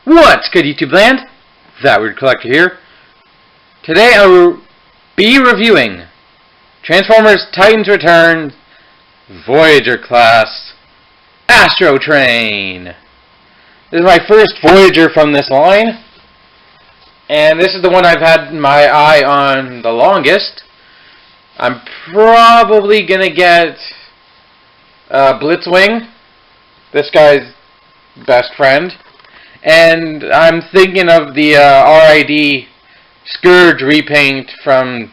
What's good, YouTube land? That Weird Collector here. Today I will be reviewing Transformers Titans Return Voyager class Astrotrain. This is my first Voyager from this line, and this is the one I've had my eye on the longest. I'm probably gonna get Blitzwing, this guy's best friend. And I'm thinking of the RID Scourge repaint from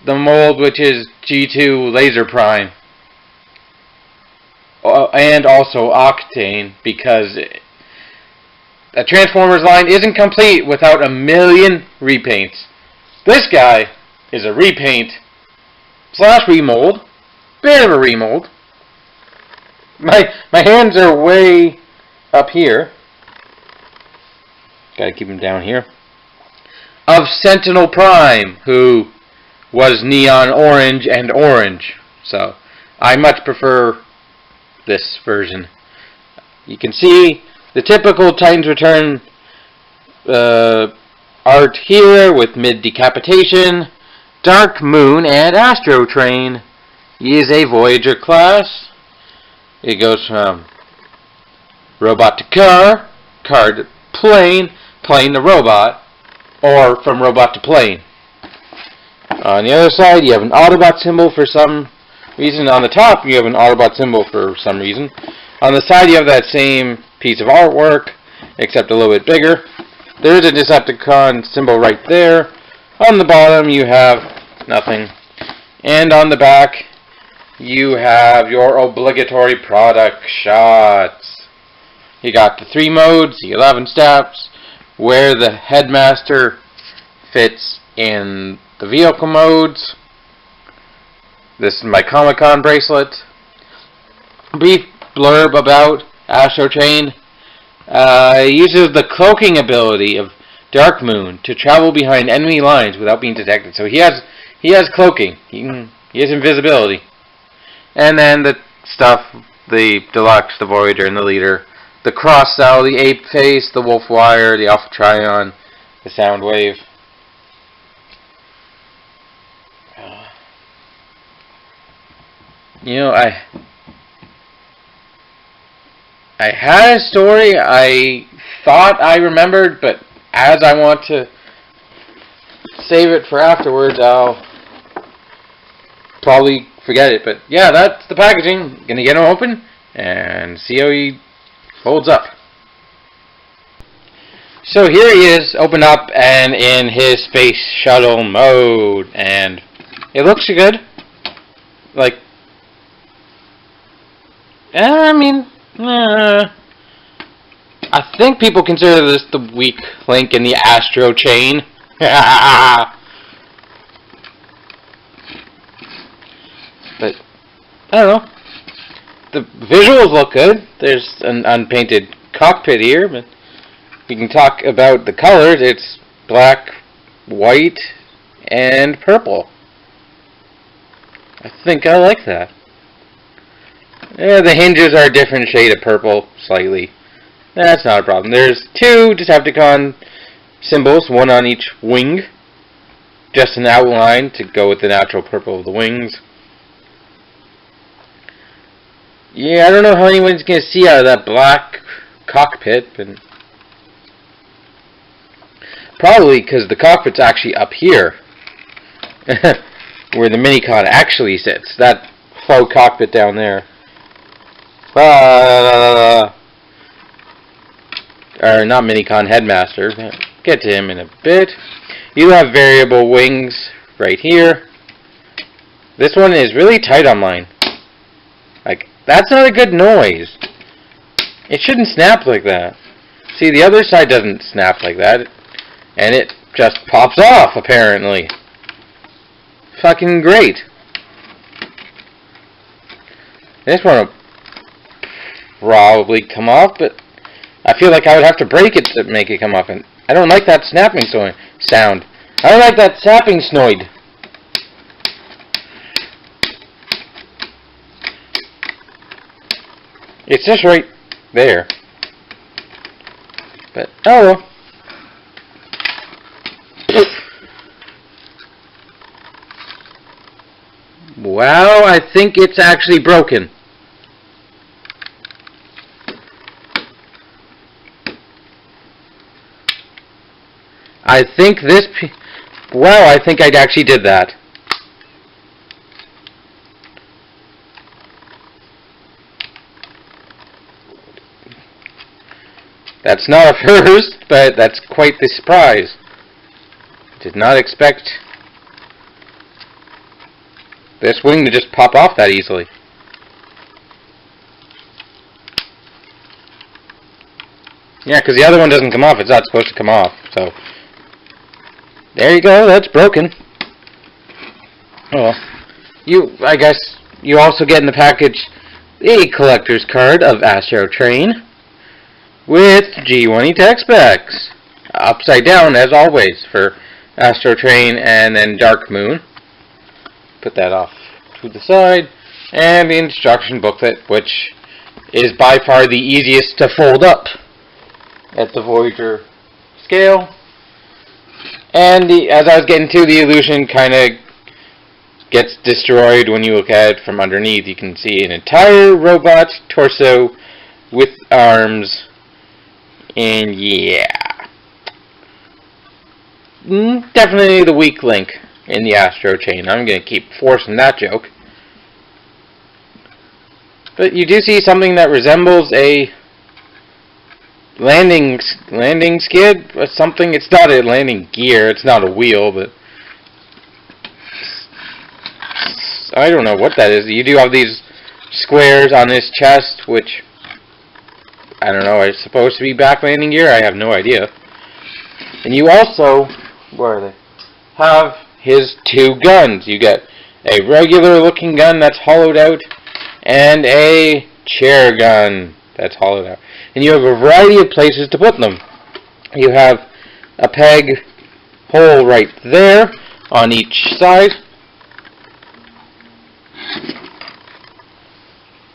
the mold, which is G2 Laser Prime. And also Octane, because the Transformers line isn't complete without a million repaints. This guy is a repaint slash remold. Bit of a remold. My hands are way up here. Gotta keep him down here. Of Sentinel Prime, who was neon orange and orange. So, I much prefer this version. You can see the typical Titans Return art here with mid-decapitation, Dark Moon, and Astrotrain. He is a Voyager class. It goes from robot to car, car to plane, plane to robot, or from robot to plane. On the other side, you have an Autobot symbol for some reason. On the top, you have an Autobot symbol for some reason. On the side, you have that same piece of artwork, except a little bit bigger. There is a Decepticon symbol right there. On the bottom, you have nothing. And on the back, you have your obligatory product shots. You got the 3 modes, the 11 steps, where the headmaster fits in the vehicle modes. This is my Comic-Con bracelet. Brief blurb about Astrotrain. It uses the cloaking ability of Dark Moon to travel behind enemy lines without being detected. So he has cloaking. He has invisibility. And then the stuff, the Deluxe, the Voyager, and the Leader. The Cross Cell, the Ape Face, the Wolf Wire, the Alpha Trion, the Soundwave. You know, I had a story I thought I remembered, but as I want to save it for afterwards, I'll probably forget it. But yeah, that's the packaging. Gonna get them open and see how he holds up. So here he is, open up and in his space shuttle mode, and it looks good. Like, I mean, I think people consider this the weak link in the Astro chain. But I don't know. The visuals look good. There's an unpainted cockpit here, but you can talk about the colors. It's black, white, and purple. I think I like that. Yeah, the hinges are a different shade of purple, slightly. That's not a problem. There's 2 Decepticon symbols, 1 on each wing. Just an outline to go with the natural purple of the wings. Yeah, I don't know how anyone's going to see out of that black cockpit, but probably because the cockpit's actually up here, where the Minicon actually sits. That faux cockpit down there. Or not Minicon, Headmaster. Get to him in a bit. You have variable wings right here. This one is really tight on mine. That's not a good noise. It shouldn't snap like that. See, the other side doesn't snap like that. And it just pops off, apparently. Fucking great. This one will probably come off, but I feel like I would have to break it to make it come off. And I don't like that snapping sound. I don't like that snapping snoid. It's just right there. But, oh well. Wow, I think it's actually broken. I think this... Wow, I think I actually did that. That's not a first, but that's quite the surprise. Did not expect this wing to just pop off that easily. Yeah, because the other one doesn't come off. It's not supposed to come off. So, there you go. That's broken. Oh well. I guess you also get in the package a collector's card of Astrotrain with G1E tech specs. Upside down, as always, for Astrotrain and then Dark Moon. Put that off to the side. And the instruction booklet, which is by far the easiest to fold up at the Voyager scale. And as I was getting to, the illusion kind of gets destroyed when you look at it from underneath. You can see an entire robot torso with arms. And yeah. Definitely the weak link in the Astrotrain. I'm going to keep forcing that joke. But you do see something that resembles a landing skid or something. It's not a landing gear. It's not a wheel, but I don't know what that is. You do have these squares on his chest, which I don't know. It's supposed to be back landing gear. I have no idea. And you also, where are they? Have his two guns. You get a regular looking gun that's hollowed out and a chair gun that's hollowed out. And you have a variety of places to put them. You have a peg hole right there on each side.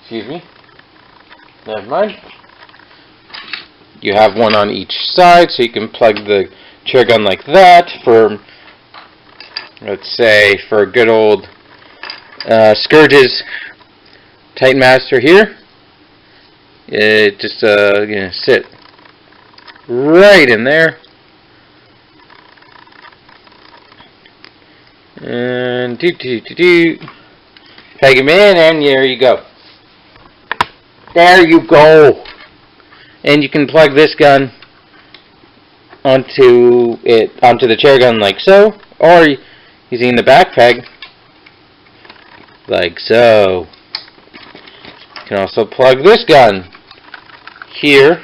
Excuse me. Never mind. You have one on each side, so you can plug the chair gun like that for, let's say, for a good old Scourge's Titan Master here. It just sit right in there, and peg him in, and there you go. There you go. And you can plug this gun onto the chair gun like so, or using the back peg like so. You can also plug this gun here,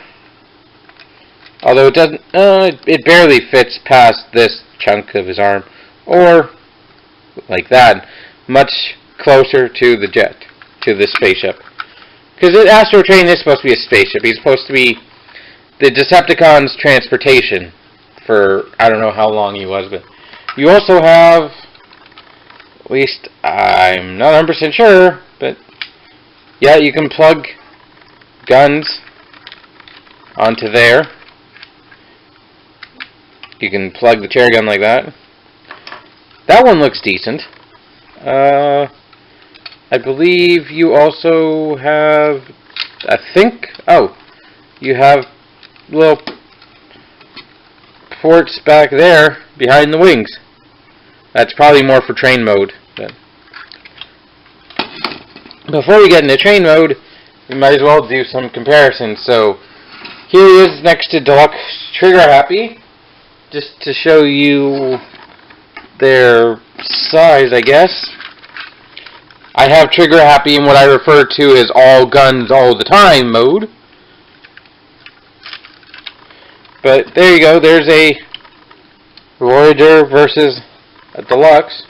although it doesn't. It barely fits past this chunk of his arm, or like that, much closer to the jet, to the spaceship. Because Astrotrain is supposed to be a spaceship. He's supposed to be the Decepticons' transportation for I don't know how long he was, but you also have, at least I'm not 100% sure, but yeah, you can plug guns onto there. You can plug the chair gun like that. That one looks decent. I believe you also have, you have little ports back there behind the wings. That's probably more for train mode. But before we get into train mode, we might as well do some comparisons. So here he is next to Deluxe Trigger Happy, just to show you their size, I guess. I have trigger happy in what I refer to as all guns all the time mode. But there you go, there's a Voyager versus a Deluxe.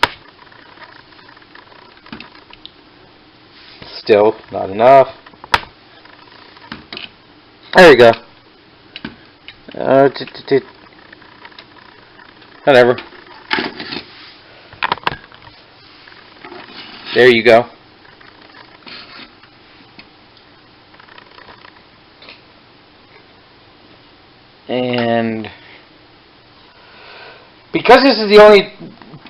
Still not enough. There you go. Whatever. There you go. And because this is the only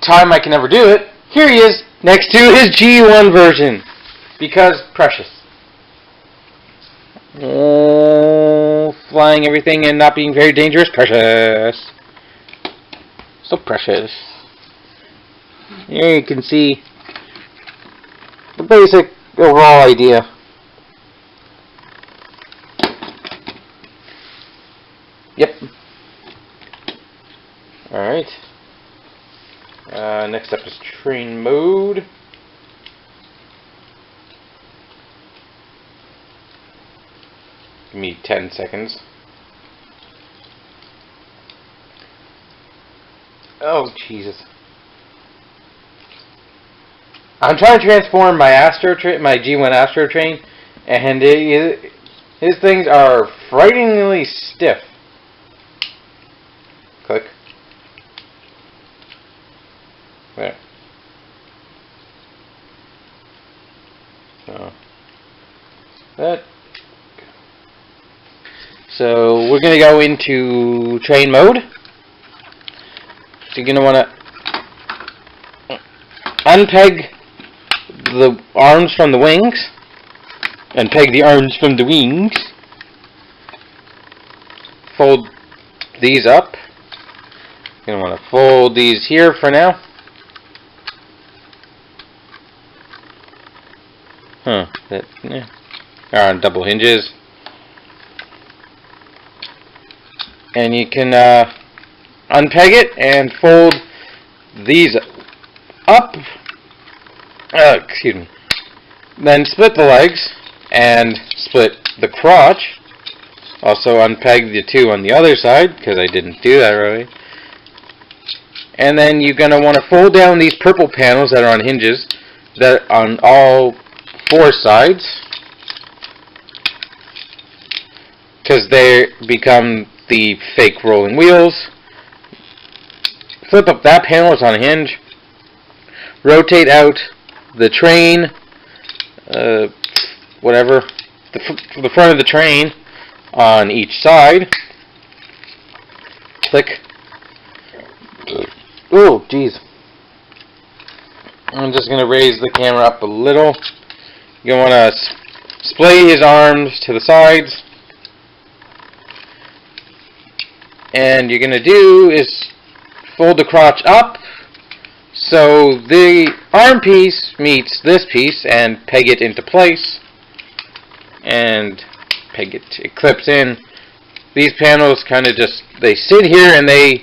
time I can ever do it, here he is next to his G1 version. Because precious. Oh, flying everything and not being very dangerous. Precious. So precious. Here you can see the basic overall idea. Yep. Alright. Next up is train mode. Give me 10 seconds. Oh, Jesus. I'm trying to transform my my G1 Astrotrain, and his things are frighteningly stiff. Click. There. So that. So we're gonna go into train mode. So you're gonna wanna unpeg the arms from the wings and peg the arms from the wings. Fold these up. You're gonna want to fold these here for now. They're on double hinges. And you can unpeg it and fold these up. Excuse me. Then split the legs and split the crotch. Also unpeg the two on the other side, because I didn't do that already. And then you're going to want to fold down these purple panels that are on hinges, that are on all four sides, because they become the fake rolling wheels. Flip up that panel, it's on a hinge. Rotate out the train, whatever, the front of the train on each side. Click. Oh, jeez. I'm just going to raise the camera up a little. You're going to want to splay his arms to the sides. And you're going to do is fold the crotch up so the arm piece meets this piece and peg it into place. And peg it, it clips in. These panels kind of just, they sit here and they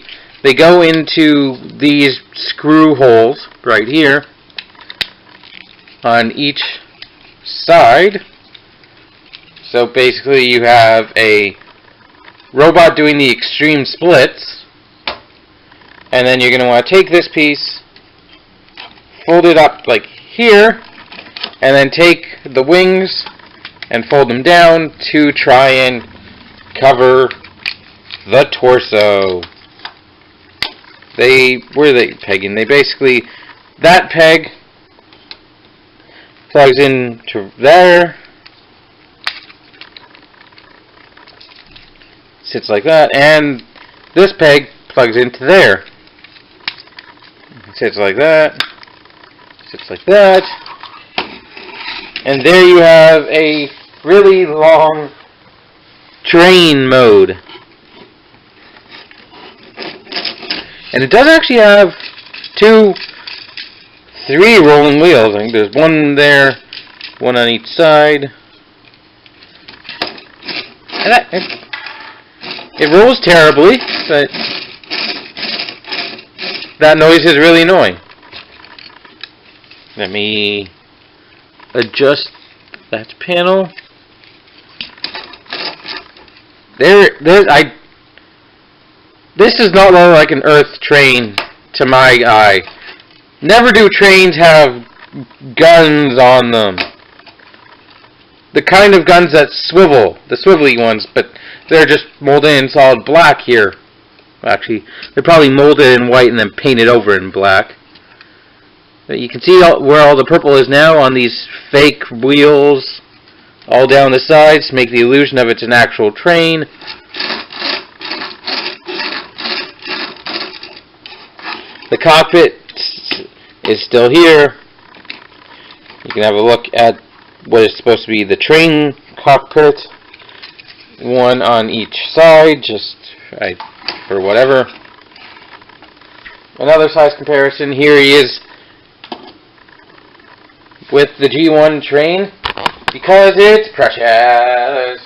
go into these screw holes right here on each side. So basically you have a robot doing the extreme splits, and then you're going to want to take this piece, fold it up like here, and then take the wings and fold them down to try and cover the torso. Where are they pegging? They basically, that peg plugs into there, sits like that, and this peg plugs into there. Sits like that, sits like that, and there you have a really long train mode. And it does actually have 3 rolling wheels. I think there's one there, one on each side. And it rolls terribly, but that noise is really annoying. Let me adjust that panel. This does not look like an Earth train to my eye. Never do trains have guns on them. The kind of guns that swivel, the swivelly ones, but they're just molded in solid black here. Actually, they're probably molded in white and then painted over in black. But you can see where all the purple is now on these fake wheels all down the sides to make the illusion of it's an actual train. The cockpit is still here. You can have a look at what is supposed to be the train cockpit. One on each side, just for whatever. Another size comparison. Here he is with the G1 train because it's precious.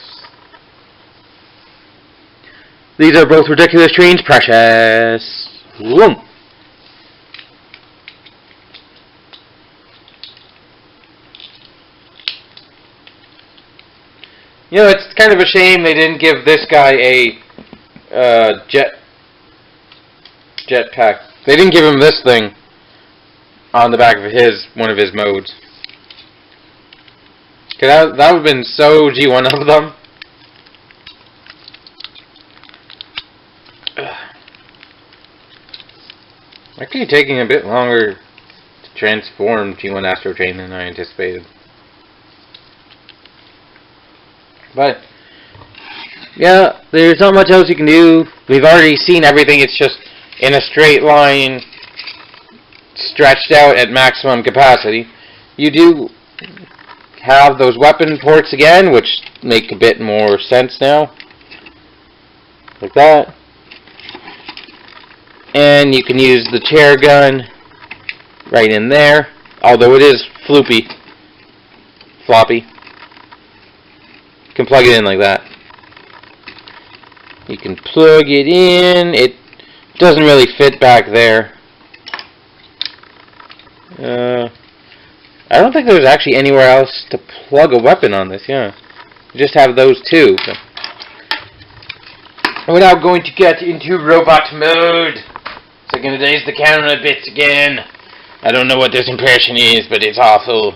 These are both ridiculous trains, precious. Boom. You know, it's kind of a shame they didn't give this guy a jetpack. They didn't give him this thing on the back of one of his modes. Cause that would have been so G1 of them. Actually taking a bit longer to transform G1 Astrotrain than I anticipated. But, yeah, there's not much else you can do. We've already seen everything. It's just in a straight line, stretched out at maximum capacity. You do have those weapon ports again, which make a bit more sense now. Like that. And you can use the chair gun right in there. Although it is floppy. You can plug it in like that. You can plug it in. It doesn't really fit back there. I don't think there's actually anywhere else to plug a weapon on this, yeah. You just have those two. But we're now going to get into robot mode. So I'm going to daze the camera a bit again. I don't know what this impression is, but it's awful.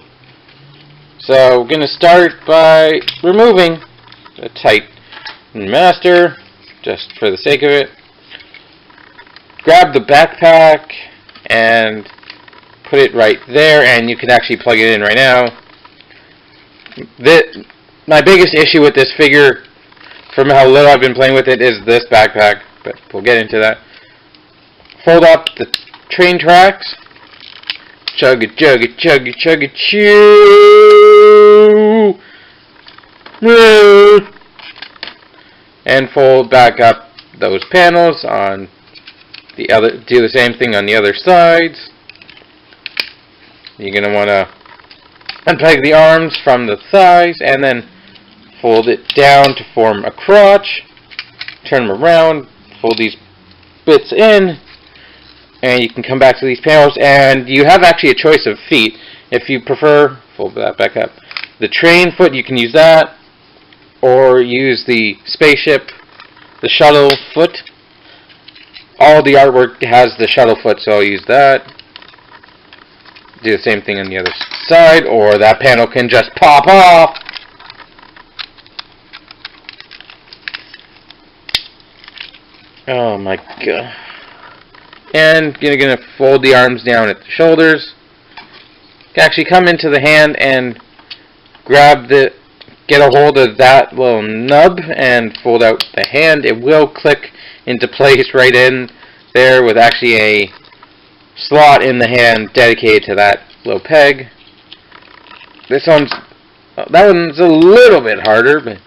So we're going to start by removing the Titan Master, just for the sake of it. Grab the backpack and put it right there, and you can actually plug it in right now. My biggest issue with this figure, from how little I've been playing with it, is this backpack, but we'll get into that. Fold up the train tracks. Chug it, chug it, chug it, chug it, chew. And fold back up those panels on the other. Do the same thing on the other sides. You're going to want to unpeg the arms from the thighs and then fold it down to form a crotch. Turn them around, fold these bits in, and you can come back to these panels, and you have actually a choice of feet. If you prefer, fold that back up. The train foot, you can use that, or use the spaceship, the shuttle foot. All the artwork has the shuttle foot, so I'll use that. Do the same thing on the other side, or that panel can just pop off. Oh my god. And you're going to fold the arms down at the shoulders. You can actually come into the hand and get a hold of that little nub and fold out the hand. It will click into place right in there with actually a slot in the hand dedicated to that little peg. That one's a little bit harder, but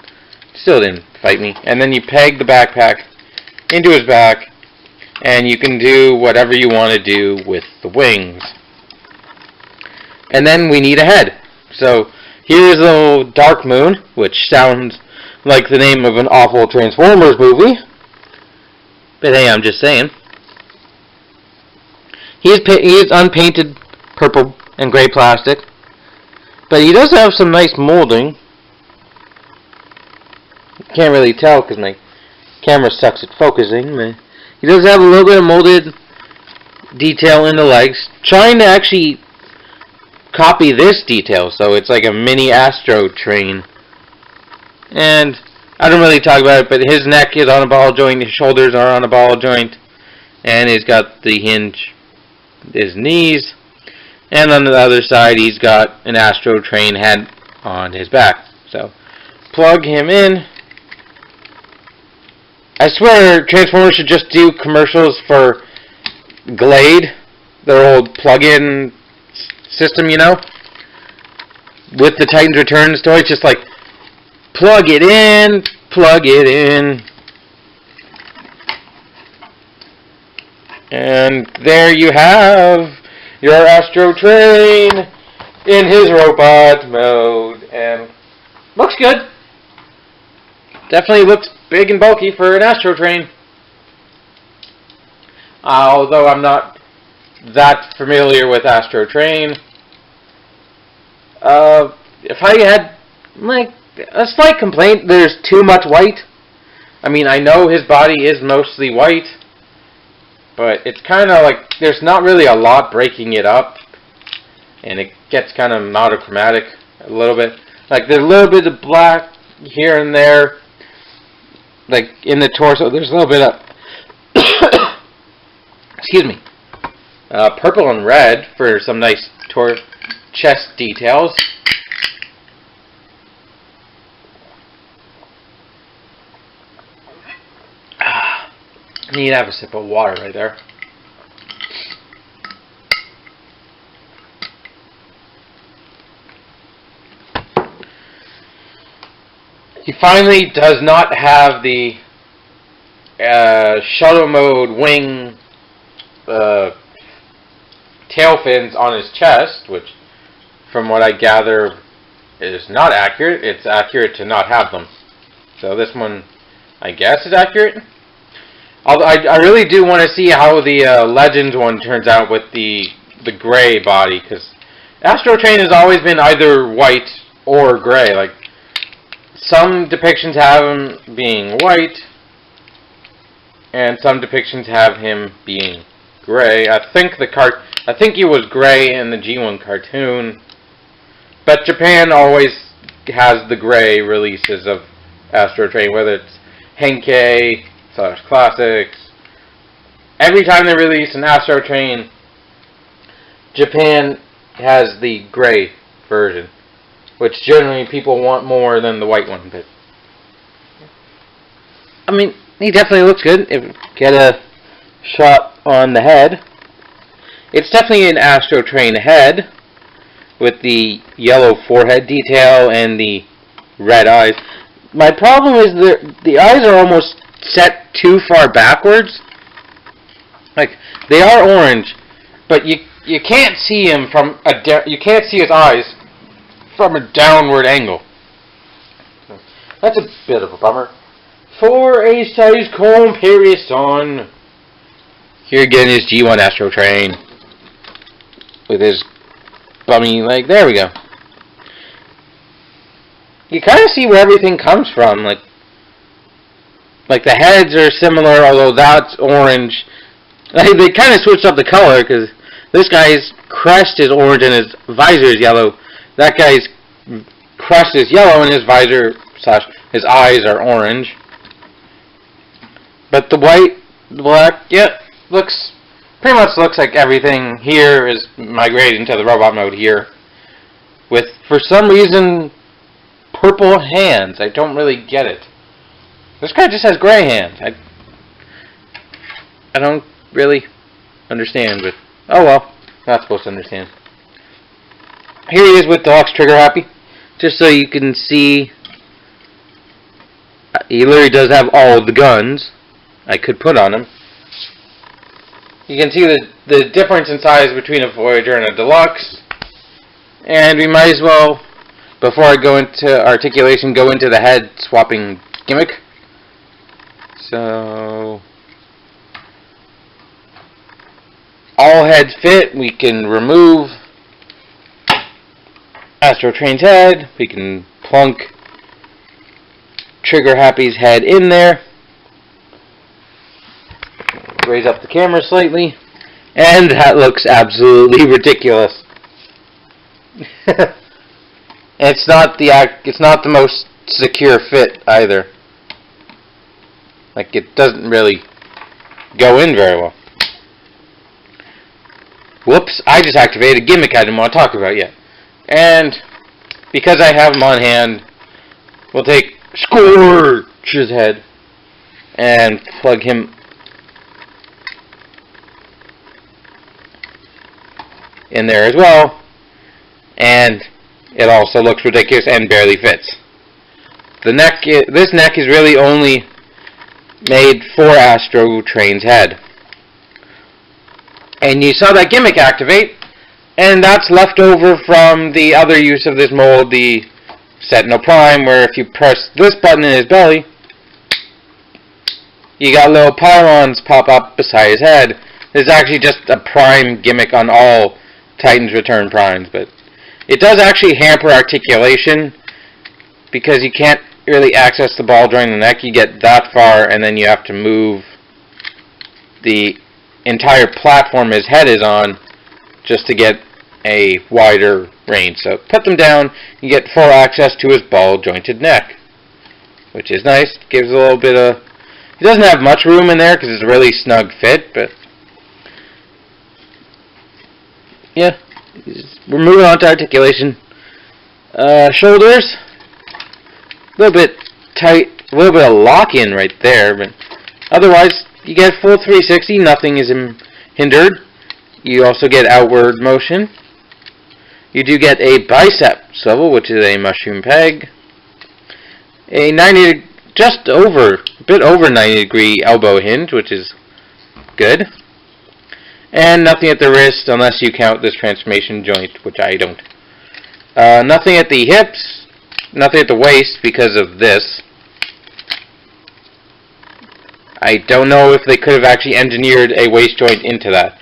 still didn't fight me. And then you peg the backpack into his back, and you can do whatever you want to do with the wings. And then we need a head. So here's a little Dark Moon, which sounds like the name of an awful Transformers movie. But hey, I'm just saying. He is unpainted purple and gray plastic. But he does have some nice molding. Can't really tell because my camera sucks at focusing. But he does have a little bit of molded detail in the legs. Trying to actually copy this detail, so it's like a mini Astrotrain. And I don't really talk about it, but his neck is on a ball joint, his shoulders are on a ball joint, and he's got the hinge, his knees, and on the other side he's got an Astrotrain head on his back. So plug him in. I swear Transformers should just do commercials for Glade, their old plug-in system, you know, with the Titans Returns toy. It's just like plug it in, and there you have your Astrotrain in his robot mode, and looks good. Definitely looks big and bulky for an Astrotrain. Although I'm not that familiar with Astrotrain. If I had like a slight complaint, there's too much white. I mean, I know his body is mostly white, but it's kind of like there's not really a lot breaking it up, and it gets kind of monochromatic a little bit. Like there's a little bit of black here and there, like in the torso. There's a little bit of excuse me, purple and red for some nice chest details. I need to have a sip of water right there. He finally does not have the shuttle mode wing tail fins on his chest, which from what I gather is not accurate. It's accurate to not have them. So this one, I guess, is accurate. Although I really do want to see how the Legends one turns out with the gray body, because Astrotrain has always been either white or gray. Like some depictions have him being white, and some depictions have him being gray. I think he was gray in the G1 cartoon, but Japan always has the gray releases of Astrotrain, whether it's Henkei / Classics. Every time they release an Astrotrain, Japan has the gray version, which generally people want more than the white one. But I mean, he definitely looks good. If get a shot on the head, it's definitely an Astrotrain head with the yellow forehead detail and the red eyes. My problem is the eyes are almost set too far backwards. Like they are orange, but you can't see him from you can't see his eyes from a downward angle. That's a bit of a bummer. For a size comparison, here again is G1 Astrotrain with his bummy leg. There we go. You kind of see where everything comes from. Like the heads are similar, although that's orange. They kind of switched up the color because this guy's crest is orange and his visor is yellow. That guy's crest is yellow and his visor / his eyes are orange. But the white, the black, yeah, pretty much looks like everything here is migrating to the robot mode here. With, for some reason, purple hands. I don't really get it. This guy just has gray hands. I don't really understand, but oh well, not supposed to understand. Here he is with Deluxe Trigger Happy, just so you can see. He literally does have all of the guns I could put on him. You can see the difference in size between a Voyager and a Deluxe, and we might as well, before I go into articulation, go into the head swapping gimmick. So all heads fit. We can remove Astrotrain's head. We can plunk Trigger Happy's head in there. Raise up the camera slightly. And that looks absolutely ridiculous. It's not the most secure fit either. Like, it doesn't really go in very well. Whoops, I just activated a gimmick I didn't want to talk about yet. And because I have him on hand, we'll take Scorch's head and plug him in there as well. And it also looks ridiculous and barely fits. This neck is really only made for Astrotrain's head. And you saw that gimmick activate, and that's left over from the other use of this mold, the Sentinel Prime, where if you press this button in his belly, you got little pylons pop up beside his head. This is actually just a Prime gimmick on all Titans Return Primes, but it does actually hamper articulation because you can't really access the ball joint in the neck. You get that far, and then you have to move the entire platform his head is on just to get a wider range. So put them down, you get full access to his ball jointed neck, which is nice. Gives a little bit of... He doesn't have much room in there because it's a really snug fit, but yeah, we're moving on to articulation. Shoulders, a little bit tight, a little bit of lock-in right there, but otherwise you get full 360, nothing is hindered. You also get outward motion. You do get a bicep swivel, which is a mushroom peg. A 90, just over, a bit over 90 degree elbow hinge, which is good. And nothing at the wrist, unless you count this transformation joint, which I don't. Nothing at the hips, nothing at the waist because of this. I don't know if they could have actually engineered a waist joint into that.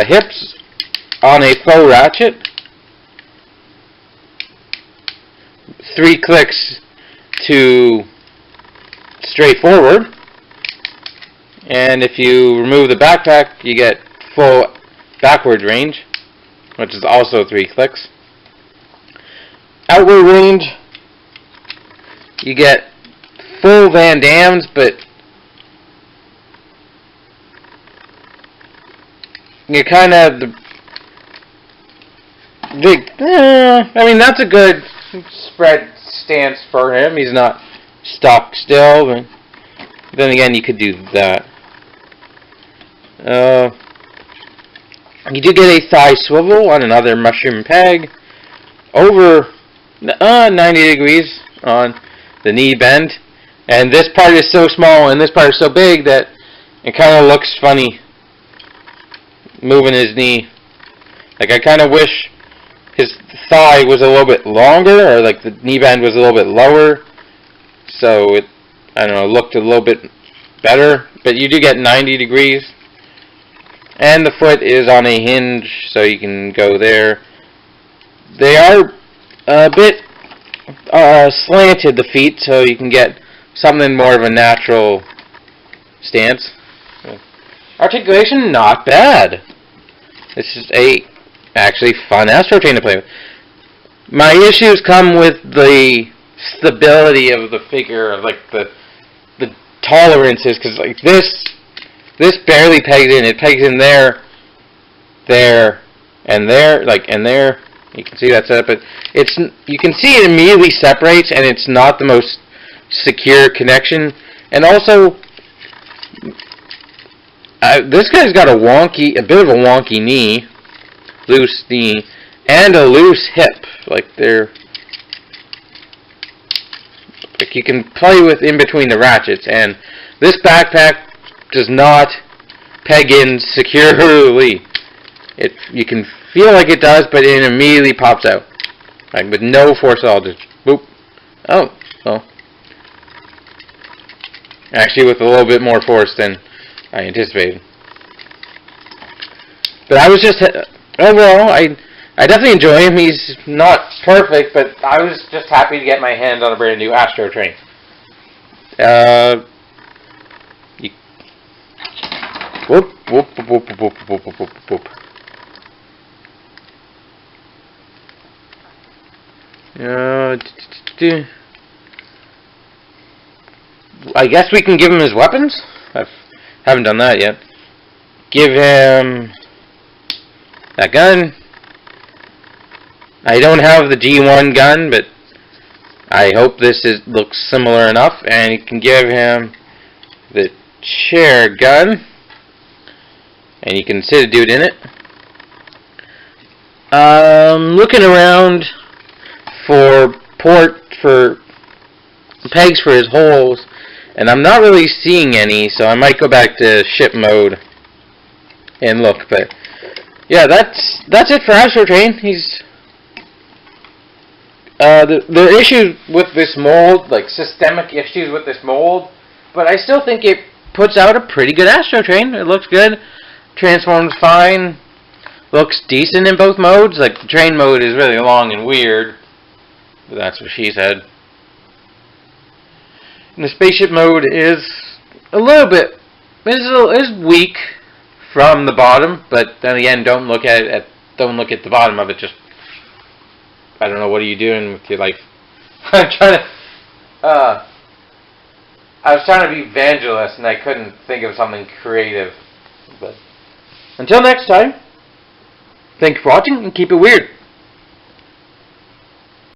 Hips on a faux ratchet. 3 clicks to straight forward. And if you remove the backpack, you get full backward range, which is also 3 clicks. Outward range, you get full Van Dammes, but you kind of I mean, that's a good spread stance for him. He's not stuck still, but then again, you could do that. You do get a thigh swivel on another mushroom peg over 90 degrees on the knee bend, and this part is so small and this part is so big that it kind of looks funny moving his knee. Like, I kind of wish his thigh was a little bit longer, or like the knee bend was a little bit lower, so it, I don't know, looked a little bit better. But you do get 90 degrees. And the foot is on a hinge, so you can go there. They are a bit slanted, the feet, so you can get something more of a natural stance. Articulation, not bad. This is a actually fun Astrotrain to play with. My issues come with the stability of the figure, like the tolerances, because like this barely pegs in. It pegs in there, and there, like, and there. You can see that setup, but it's, you can see it immediately separates, and it's not the most secure connection. And also, this guy's got a bit of a wonky knee, loose knee, and a loose hip. Like you can play with in between the ratchets, and this backpack does not peg in securely. You can feel like it does, but it immediately pops out, like with no force at all. Just boop. Oh, well. Actually, with a little bit more force than I anticipated. But I was just overall, I definitely enjoy him. He's not perfect, but I was just happy to get my hands on a brand new Astrotrain. Whoop, whoop, whoop, whoop, whoop, whoop, whoop, whoop, whoop. I guess we can give him his weapons? I haven't done that yet. Give him that gun. I don't have the G1 gun, but I hope this looks similar enough. And you can give him the chair gun. And you can sit a dude in it. Looking around for pegs for his holes, and I'm not really seeing any, so I might go back to ship mode and look. But yeah, that's it for Astrotrain. He's there are issues with this mold, like systemic issues with this mold, but I still think it puts out a pretty good Astrotrain. It looks good. Transforms fine. Looks decent in both modes. Like, the train mode is really long and weird. But that's what she said. And the spaceship mode is a little bit... is weak from the bottom. But then again, don't look at the bottom of it. Just... I don't know, what are you doing with your life? I'm trying to... I was trying to be evangelist and I couldn't think of something creative. But... until next time, thank you for watching and keep it weird.